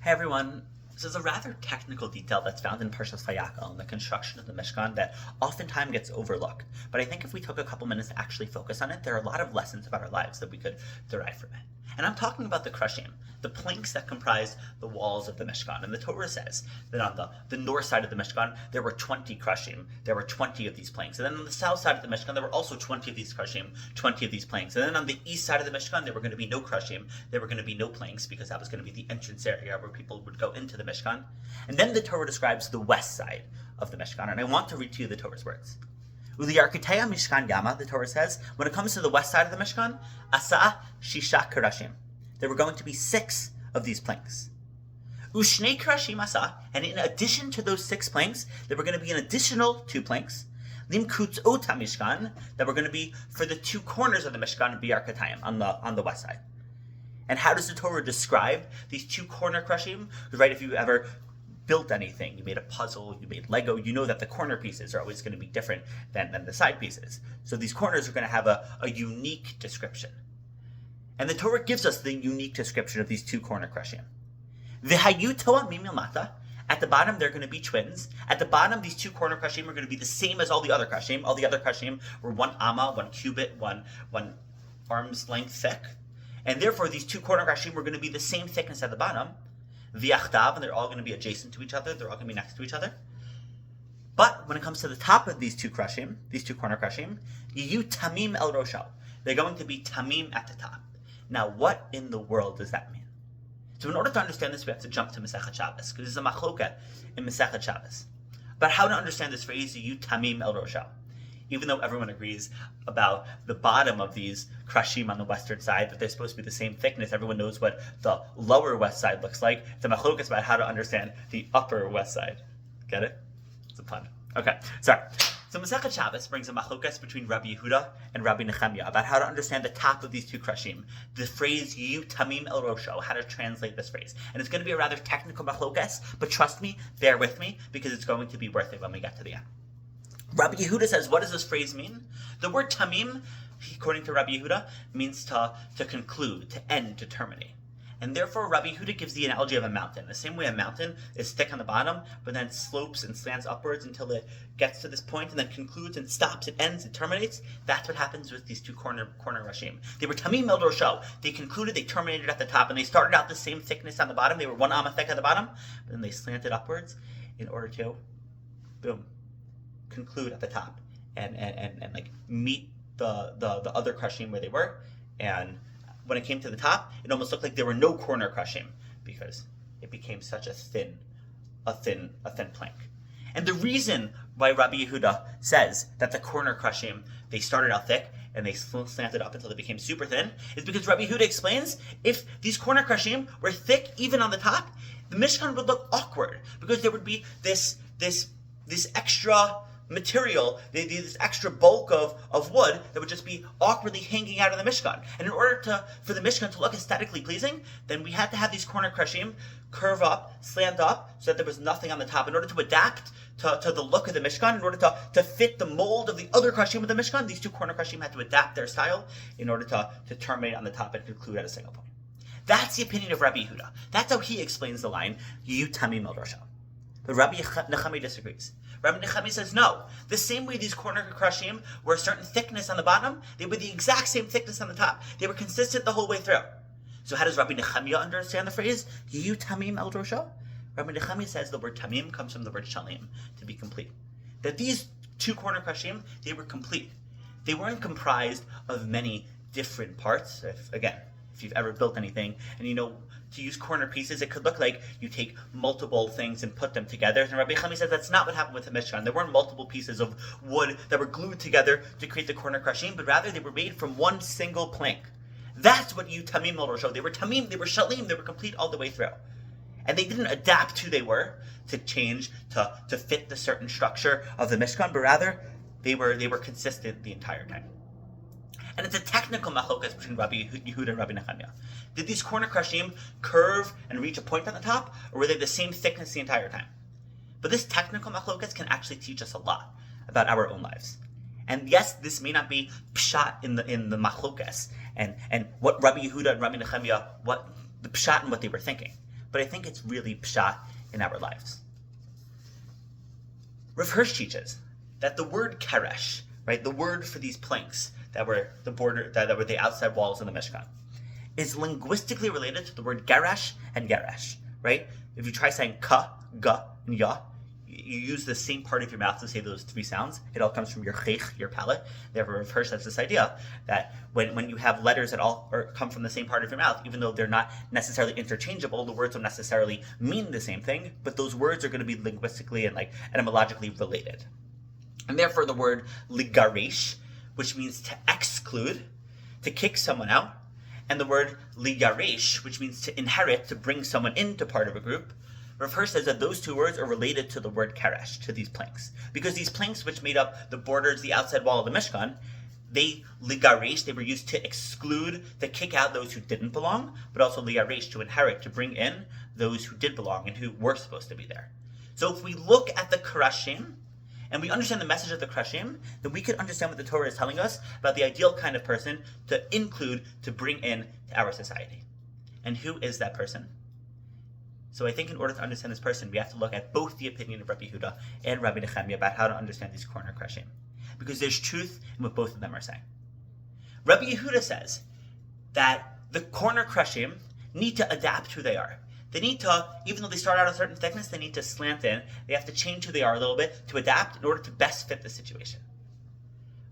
Hey everyone, this is a rather technical detail that's found in Parshat Vayakhel in the construction of the Mishkan that oftentimes gets overlooked. But I think if we took a couple minutes to actually focus on it, there are a lot of lessons about our lives that we could derive from it. And I'm talking about the Kerashim, the planks that comprise the walls of the Mishkan. And the Torah says that on the north side of the Mishkan, there were 20 Kerashim. There were 20 of these planks. And then on the south side of the Mishkan, there were also 20 of these Kerashim, 20 of these planks. And then on the east side of the Mishkan, there were going to be no Kerashim. There were going to be no planks because that was going to be the entrance area where people would go into the Mishkan. And then the Torah describes the west side of the Mishkan. And I want to read to you the Torah's words. Uliarkiteya Mishkan Yama, the Torah says, when it comes to the west side of the Mishkan, Asa Shisha Kerashim. There were going to be 6 of these planks. Ushnei Kerashim Asa, and in addition to those 6 planks, there were going to be an additional 2 planks. Limkutz Ota Mishkan, that were going to be for the 2 corners of the Mishkan, Biarkatayim, on the west side. And how does the Torah describe these 2 corner Kerashim? Right, if you ever built anything, you made a puzzle, you made Lego, you know that the corner pieces are always going to be different than the side pieces. So these corners are going to have a unique description. And the Torah gives us the unique description of these 2 corner Kerashim. V'hayu to'amim milmata. At the bottom, they're going to be twins. At the bottom, these 2 corner Kerashim are going to be the same as all the other Kerashim. All the other Kerashim were 1 amma, 1 cubit, one arm's length thick. And therefore, these 2 corner Kerashim were going to be the same thickness at the bottom. V'yachdav, and they're all going to be adjacent to each other. They're all going to be next to each other. But when it comes to the top of these 2 Kerashim, these 2 corner Kerashim, yiyu tamim el rosho. They're going to be tamim at the top. Now, what in the world does that mean? So in order to understand this, we have to jump to Masechet Shabbos, because there's a machloka in Masechet Shabbos about how to understand this phrase, yiyu tamim el rosho. Even though everyone agrees about the bottom of these Kerashim on the western side, that they're supposed to be the same thickness, everyone knows what the lower west side looks like. It's a machlokas about how to understand the upper west side. Get it? It's a pun. Okay, sorry. So Masechet Shabbos brings a machlokas between Rabbi Yehuda and Rabbi Nechemiah about how to understand the top of these 2 Kerashim. The phrase yiyu tamim el rosho, how to translate this phrase. And it's going to be a rather technical machlokas, but trust me, bear with me, because it's going to be worth it when we get to the end. Rabbi Yehuda says, what does this phrase mean? The word tamim, according to Rabbi Yehuda, means to conclude, to end, to terminate. And therefore, Rabbi Yehuda gives the analogy of a mountain. The same way a mountain is thick on the bottom, but then slopes and slants upwards until it gets to this point, and then concludes and stops, it ends, it terminates. That's what happens with these 2 corner Kerashim. They were tamim el rosho. They concluded, they terminated at the top, and they started out the same thickness on the bottom. They were 1 amma thick at the bottom, but then they slanted upwards in order to, boom, conclude at the top and like meet the other Kerashim where they were. And when it came to the top, it almost looked like there were no corner Kerashim because it became such a thin plank. And the reason why Rabbi Yehuda says that the corner Kerashim, they started out thick and they slanted up until they became super thin, is because Rabbi Yehuda explains if these corner Kerashim were thick even on the top, the Mishkan would look awkward because there would be this extra material, this extra bulk of wood that would just be awkwardly hanging out of the Mishkan. And in order for the Mishkan to look aesthetically pleasing, then we had to have these corner Kerashim curve up, slant up, so that there was nothing on the top. In order to adapt to the look of the Mishkan, in order to fit the mold of the other Kerashim of the Mishkan, these 2 corner Kerashim had to adapt their style in order to terminate on the top and conclude at a single point. That's the opinion of Rabbi Yehuda. That's how he explains the line, yiyu tamim el rosho. But Rabbi Nechemiah disagrees. Rabbi Nechemiah says, no. The same way these corner Kerashim were a certain thickness on the bottom, they were the exact same thickness on the top. They were consistent the whole way through. So how does Rabbi Nechemiah understand the phrase, yiyu tamim el rosho? Rabbi Nechemiah says the word tamim comes from the word shalim, to be complete. That these 2 corner Kerashim, they were complete. They weren't comprised of many different parts. If you've ever built anything, and you know, to use corner pieces, it could look like you take multiple things and put them together. And Rabbi Nechemiah says that's not what happened with the Mishkan. There weren't multiple pieces of wood that were glued together to create the corner Kerashim, but rather they were made from 1 single plank. That's what you tamim el rosho. They were tamim, they were shalim, they were complete all the way through. And they didn't adapt who they were to change, to fit the certain structure of the Mishkan, but rather they were consistent the entire time. And it's a technical machlokas between Rabbi Yehuda and Rabbi Nechemiah. Did these corner Kerashim curve and reach a point on the top, or were they the same thickness the entire time? But this technical machlokas can actually teach us a lot about our own lives. And yes, this may not be pshat in the machlokas and what Rabbi Yehuda and Rabbi Nechemiah, what the pshat and what they were thinking. but I think it's really pshat in our lives. Rav Hirsch teaches that the word keresh, right, the word for these planks that were the border, that were the outside walls of the Mishkan, is linguistically related to the word garash and garash, right? If you try saying ka, ga, and ya, you use the same part of your mouth to say those three sounds. It all comes from your chech, your palate. Therefore, Rav Hirsch has this idea that when you have letters that all come from the same part of your mouth, even though they're not necessarily interchangeable, the words don't necessarily mean the same thing, but those words are going to be linguistically and etymologically related. And therefore, the word ligaresh, which means to exclude, to kick someone out, and the word ligaresh, which means to inherit, to bring someone into part of a group, Rav Hirsch says that those two words are related to the word keresh, to these planks. Because these planks, which made up the borders, the outside wall of the Mishkan, they ligaresh, they were used to exclude, to kick out those who didn't belong, but also ligaresh, to inherit, to bring in those who did belong and who were supposed to be there. So if we look at the Kerashim, and we understand the message of the Kerashim, then we can understand what the Torah is telling us about the ideal kind of person to include, to bring in to our society. And who is that person? So I think in order to understand this person, we have to look at both the opinion of Rabbi Yehuda and Rabbi Nechemia about how to understand these corner Kerashim. Because there's truth in what both of them are saying. Rabbi Yehuda says that the corner Kerashim need to adapt who they are. They need to, even though they start out a certain thickness, they need to slant in. They have to change who they are a little bit to adapt in order to best fit the situation.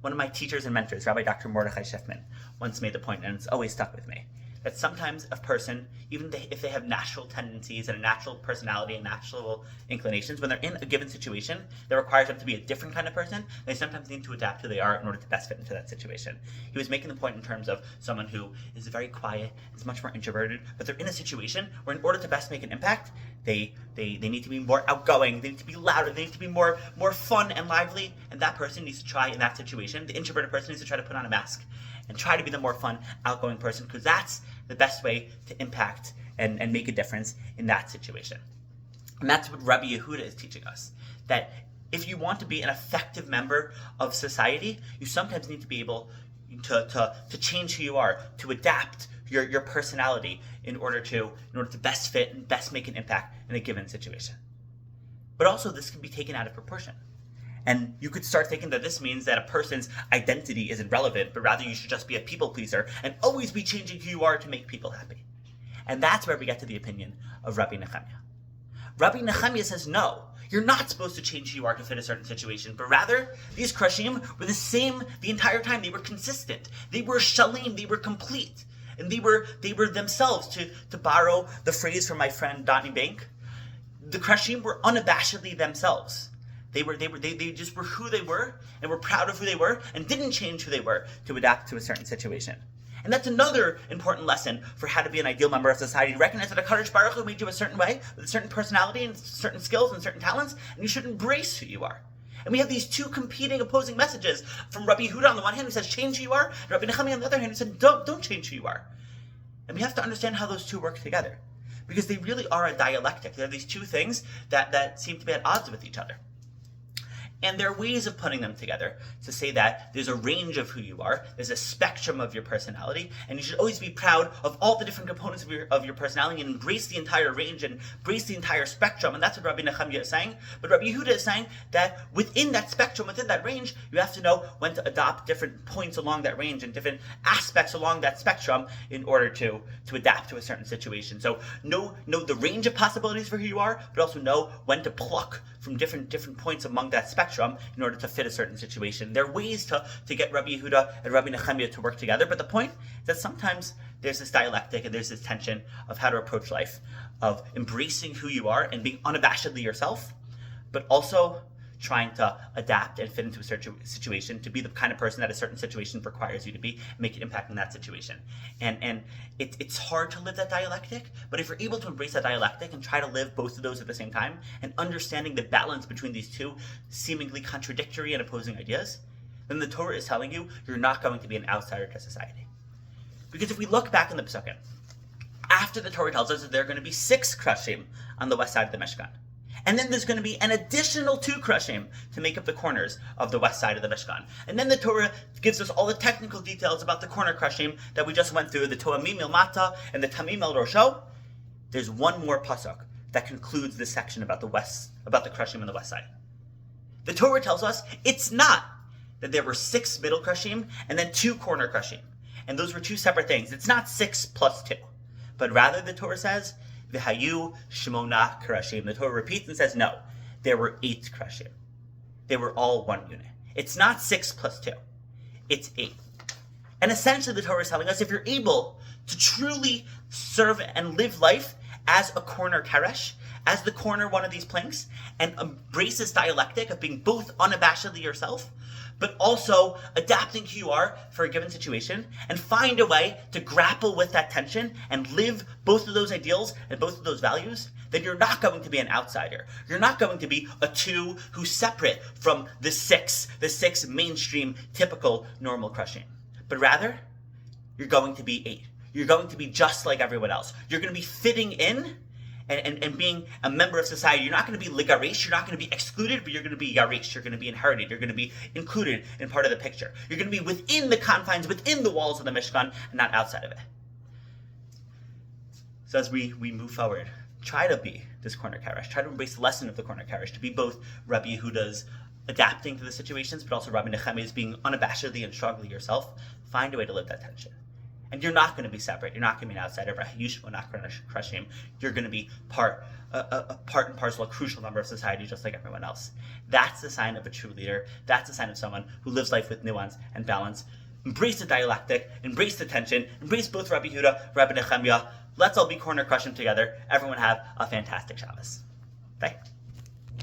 One of my teachers and mentors, Rabbi Dr. Mordechai Shefman, once made the point, and it's always stuck with me, that sometimes a person, even if they have natural tendencies and a natural personality and natural inclinations, when they're in a given situation that requires them to be a different kind of person, they sometimes need to adapt who they are in order to best fit into that situation. He was making the point in terms of someone who is very quiet, is much more introverted, but they're in a situation where in order to best make an impact, they need to be more outgoing, they need to be louder, they need to be more fun and lively, and that person needs to try in that situation, the introverted person needs to try to put on a mask and try to be the more fun, outgoing person, because that's the best way to impact and make a difference in that situation. And that's what Rabbi Yehuda is teaching us, that if you want to be an effective member of society, you sometimes need to be able to change who you are, to adapt your personality in order to best fit and best make an impact in a given situation. But also this can be taken out of proportion. And you could start thinking that this means that a person's identity isn't relevant, but rather you should just be a people pleaser and always be changing who you are to make people happy. And that's where we get to the opinion of Rabbi Nechemia. Rabbi Nechemia says, no, you're not supposed to change who you are to fit a certain situation, but rather, these Kerashim were the same the entire time. They were consistent. They were shalim. They were complete. And they were themselves, to borrow the phrase from my friend Donnie Bank, the Kerashim were unabashedly themselves. They just were who they were, and were proud of who they were, and didn't change who they were to adapt to a certain situation. And that's another important lesson for how to be an ideal member of society. Recognize that a Kadosh Baruch Hu made you a certain way, with a certain personality and certain skills and certain talents, and you should embrace who you are. And we have these two competing, opposing messages from Rabbi Yehuda on the one hand, who says change who you are, and Rabbi Nechemia on the other hand, who said don't change who you are. And we have to understand how those two work together, because they really are a dialectic. They're these two things that seem to be at odds with each other. And there are ways of putting them together to say that there's a range of who you are, there's a spectrum of your personality, and you should always be proud of all the different components of your personality and embrace the entire range and embrace the entire spectrum. And that's what Rabbi Nechemia is saying. But Rabbi Yehuda is saying that within that spectrum, within that range, you have to know when to adopt different points along that range and different aspects along that spectrum in order to adapt to a certain situation. So know the range of possibilities for who you are, but also know when to pluck from different points among that spectrum in order to fit a certain situation. There are ways to get Rabbi Yehuda and Rabbi Nechemia to work together, but the point is that sometimes there's this dialectic and there's this tension of how to approach life, of embracing who you are and being unabashedly yourself, but also trying to adapt and fit into a certain situation to be the kind of person that a certain situation requires you to be and make an impact in that situation. And it's hard to live that dialectic, but if you're able to embrace that dialectic and try to live both of those at the same time and understanding the balance between these two seemingly contradictory and opposing ideas, then the Torah is telling you you're not going to be an outsider to society. Because if we look back in the Pesukim, after the Torah tells us that there are going to be 6 Kerashim on the west side of the Mishkan, and then there's going to be an additional 2 Kerashim to make up the corners of the west side of the Mishkan. And then the Torah gives us all the technical details about the corner Kerashim that we just went through, the Toamim il Mata and the Tamim el Rosho. there's one more pasuk that concludes this section about the Kerashim on the west side. The Torah tells us it's not that there were 6 middle Kerashim and then 2 corner Kerashim. And those were 2 separate things. It's not 6 plus 2. But rather the Torah says, V'hayu shmona Kerashim. The Torah repeats and says, no, there were 8 Kerashim. They were all one unit. It's not 6 plus 2. It's 8. And essentially the Torah is telling us if you're able to truly serve and live life as a corner Keresh, as the corner one of these planks, and embrace this dialectic of being both unabashedly yourself, but also adapting who you are for a given situation, and find a way to grapple with that tension and live both of those ideals and both of those values, then you're not going to be an outsider. You're not going to be a 2 who's separate from the 6 mainstream, typical, normal Kerashim. But rather, you're going to be 8. You're going to be just like everyone else. You're going to be fitting in and being a member of society. You're not going to be ligarish. You're not going to be excluded, but you're going to be yarish. You're going to be inherited. You're going to be included in part of the picture. You're going to be within the confines, within the walls of the Mishkan, and not outside of it. So as we move forward, try to be this corner Keresh. Try to embrace the lesson of the corner Keresh, to be both Rabbi Yehuda's adapting to the situations, but also Rabbi Nechemiah's being unabashedly and strongly yourself. Find a way to live that tension. And you're not going to be separate. You're not going to be an outsider. You're going to be part and parcel, a crucial member of society, just like everyone else. That's the sign of a true leader. That's the sign of someone who lives life with nuance and balance. Embrace the dialectic. Embrace the tension. Embrace both Rabbi Yehuda, Rabbi Nechemiah. Let's all be corner Kerashim together. Everyone have a fantastic Shabbos. Bye.